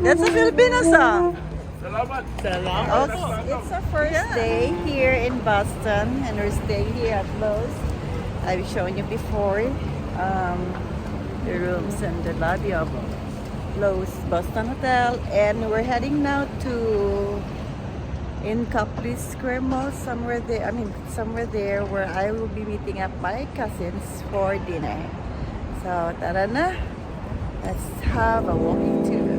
That's a Filipino song. Salamat. It's our first day here in Boston, and we're staying here at Lowe's. I've shown you before the rooms and the lobby of Lowe's Boston Hotel, and we're heading now to in COPLEY Square Mall, somewhere there. I mean, somewhere there where I will be meeting up my cousins for dinner. So, tara na. Let's have a walking tour.